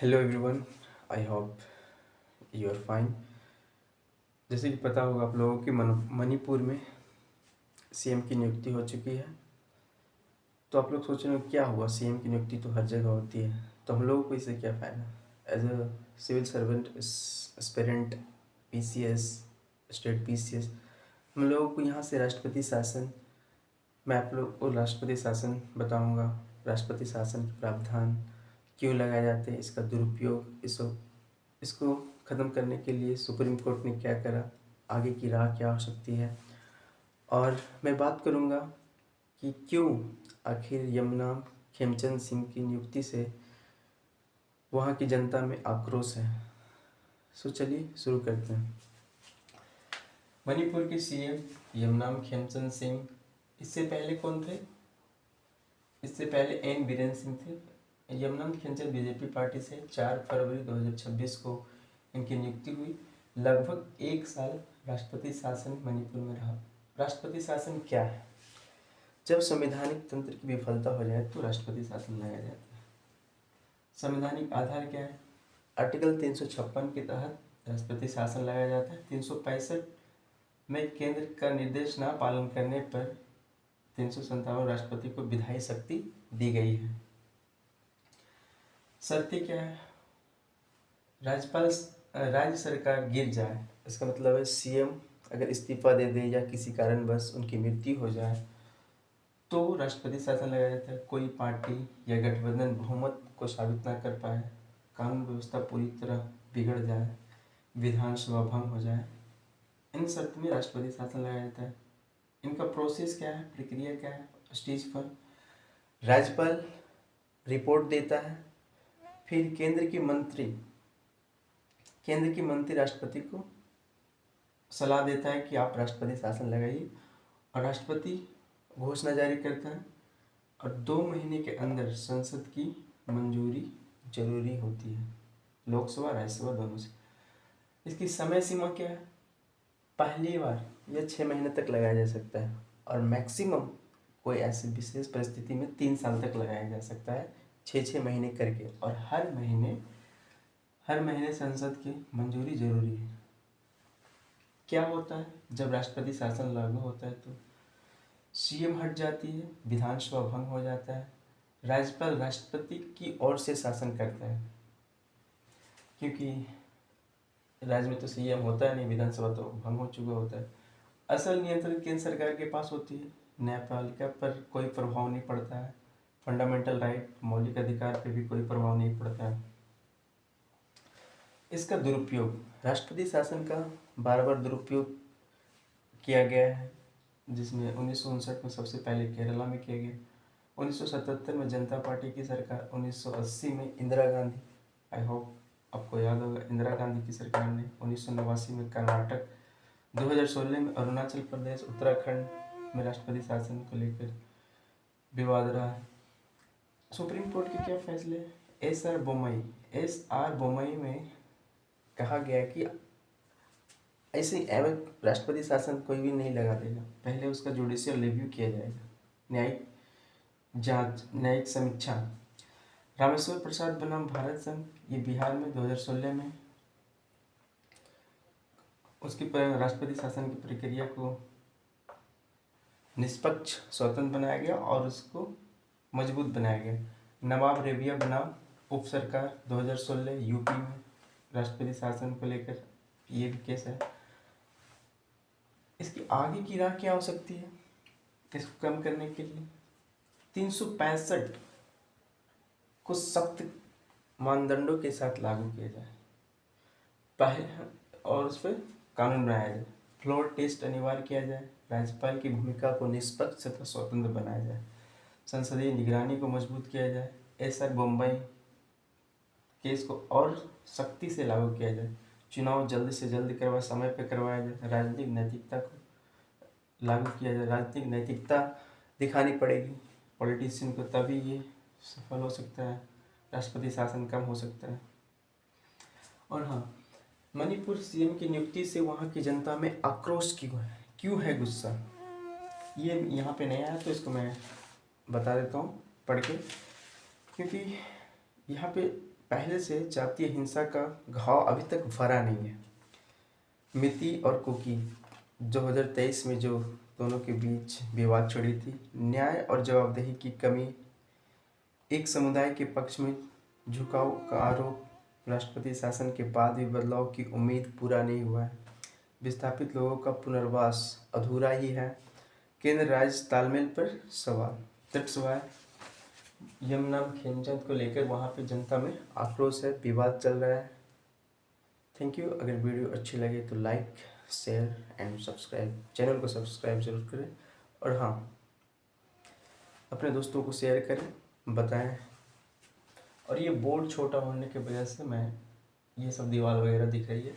Hello everyone. I hope you are fine. जैसे कि पता होगा आप लोगों के मणिपुर में सीएम की नियुक्ति हो चुकी है। तो आप लोग सोच रहे हो क्या हुआ, सीएम की नियुक्ति तो हर जगह होती है, तो हम लोगों को इससे क्या फ़ायदा। As a civil servant aspirant PCS, state PCS, हम लोगों को यहाँ से राष्ट्रपति शासन, मैं आप लोग को राष्ट्रपति शासन बताऊँगा। राष्ट्रपति शासन के प्रावधान क्यों लगाए जाते हैं, इसका दुरुपयोग, इसको ख़त्म करने के लिए सुप्रीम कोर्ट ने क्या करा, आगे की राह क्या हो सकती है। और मैं बात करूँगा कि क्यों आखिर यमुना खेमचंद सिंह की नियुक्ति से वहाँ की जनता में आक्रोश है। सो चलिए शुरू करते हैं। मणिपुर के सीएम यमुना खेमचंद सिंह, इससे पहले कौन थे? इससे पहले एन बीरेन सिंह थे। यमुना खेमचंद बीजेपी पार्टी से 4 फरवरी 2026 को इनकी नियुक्ति हुई। लगभग 1 साल राष्ट्रपति शासन मणिपुर में रहा। राष्ट्रपति शासन क्या है? जब संवैधानिक तंत्र की विफलता हो जाए तो राष्ट्रपति शासन लगाया जाता है। संवैधानिक आधार क्या है? आर्टिकल 356 के तहत राष्ट्रपति शासन लगाया जाता है। 365 में केंद्र का निर्देश न पालन करने पर 357 राष्ट्रपति को विधायी शक्ति दी गई है। शर्तें क्या है? राज्यपाल राज्य सरकार गिर जाए, इसका मतलब है सीएम अगर इस्तीफा दे दे या किसी कारणवश उनकी मृत्यु हो जाए तो राष्ट्रपति शासन लगाया जाता है। कोई पार्टी या गठबंधन बहुमत को साबित ना कर पाए, कानून व्यवस्था पूरी तरह बिगड़ जाए, विधानसभा भंग हो जाए, इन शर्त में राष्ट्रपति शासन लगाया जाता है। इनका प्रोसेस क्या है, प्रक्रिया क्या है? स्टेज पर राज्यपाल रिपोर्ट देता है, फिर केंद्र की मंत्री राष्ट्रपति को सलाह देता है कि आप राष्ट्रपति शासन लगाइए, और राष्ट्रपति घोषणा जारी करता है, और 2 महीने के अंदर संसद की मंजूरी जरूरी होती है, लोकसभा राज्यसभा दोनों से। इसकी समय सीमा क्या है? पहली बार यह 6 महीने तक लगाया जा सकता है, और मैक्सिमम कोई ऐसी विशेष परिस्थिति में 3 साल तक लगाया जा सकता है, 6-6 महीने करके, और हर महीने संसद की मंजूरी जरूरी है। क्या होता है जब राष्ट्रपति शासन लागू होता है? तो सीएम हट जाती है, विधानसभा भंग हो जाता है, राज्यपाल राष्ट्रपति की ओर से शासन करता है, क्योंकि राज्य में तो सीएम होता है नहीं, विधानसभा तो भंग हो चुका होता है। असल नियंत्रण केंद्र सरकार के पास होती है, न्यायपालिका पर कोई प्रभाव नहीं पड़ता है, फंडामेंटल राइट मौलिक अधिकार पर भी कोई प्रभाव नहीं पड़ता है। इसका दुरुपयोग, राष्ट्रपति शासन का बार बार दुरुपयोग किया गया है, जिसमें 1959 में सबसे पहले केरला में किया गया, 1977 में जनता पार्टी की सरकार, 1980 में इंदिरा गांधी, आई होप आपको याद होगा इंदिरा गांधी की सरकार ने, 1989 में कर्नाटक, 2016 में अरुणाचल प्रदेश, उत्तराखंड में राष्ट्रपति शासन को लेकर विवाद रहा है। सुप्रीम कोर्ट के क्या फैसले? एस आर बोमई में कहा गया कि ऐसे एवं राष्ट्रपति शासन कोई भी नहीं लगा देगा, पहले उसका जुडिशियल रिव्यू किया जाएगा, न्यायिक जांच, न्यायिक समीक्षा। रामेश्वर प्रसाद बनाम भारत संघ, ये बिहार में 2016 में उसकी राष्ट्रपति शासन की प्रक्रिया को निष्पक्ष स्वतंत्र बनाया गया और उसको मजबूत बनाया गया। नवाब रेबिया बनाम उप सरकार, 2016 यूपी में राष्ट्रपति शासन को लेकर ये भी केस है। इसकी आगे की राह क्या हो सकती है इसको कम करने के लिए? 365 को सख्त मानदंडों के साथ लागू किया जाए, पहले, और उस पर कानून बनाया जाए, फ्लोर टेस्ट अनिवार्य किया जाए, राज्यपाल की भूमिका को निष्पक्ष तथा स्वतंत्र बनाया जाए, संसदीय निगरानी को मजबूत किया जाए, एसआर बम्बई केस को और सख्ती से लागू किया जाए, चुनाव जल्द से जल्द समय पर करवाया जाए, राजनीतिक नैतिकता को लागू किया जाए। राजनीतिक नैतिकता दिखानी पड़ेगी पॉलिटिशियन को, तभी ये सफल हो सकता है, राष्ट्रपति शासन कम हो सकता है। और हाँ, मणिपुर सीएम की नियुक्ति से वहाँ की जनता में आक्रोश क्यों है गुस्सा, ये यहाँ पे नया है तो इसको मैं बता देता हूँ पढ़ के, क्योंकि यहाँ पे पहले से जातीय हिंसा का घाव अभी तक भरा नहीं है। मिति और कुकी 2023 में जो दोनों के बीच विवाद छिड़ी थी, न्याय और जवाबदेही की कमी, एक समुदाय के पक्ष में झुकाव का आरोप, राष्ट्रपति शासन के बाद भी बदलाव की उम्मीद पूरा नहीं हुआ है, विस्थापित लोगों का पुनर्वास अधूरा ही है, केंद्र राज्य तालमेल पर सवाल। दैट्स व्हाई यमुना खेमचंद को लेकर वहाँ पे जनता में आक्रोश है, विवाद चल रहा है। Thank you. अगर वीडियो अच्छी लगे तो like, share and subscribe, channel को सब्सक्राइब जरूर करें। और हाँ, अपने दोस्तों को शेयर करें, बताएं। और ये बोर्ड छोटा होने की वजह से मैं ये सब दीवार वगैरह दिख रही है,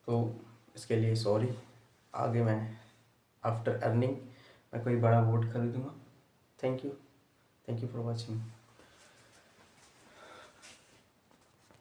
तो इसके लिए सॉरी। आगे मैं आफ्टर अर्निंग मैं कोई बड़ा बोर्ड खरीदूँगा। Thank you for watching.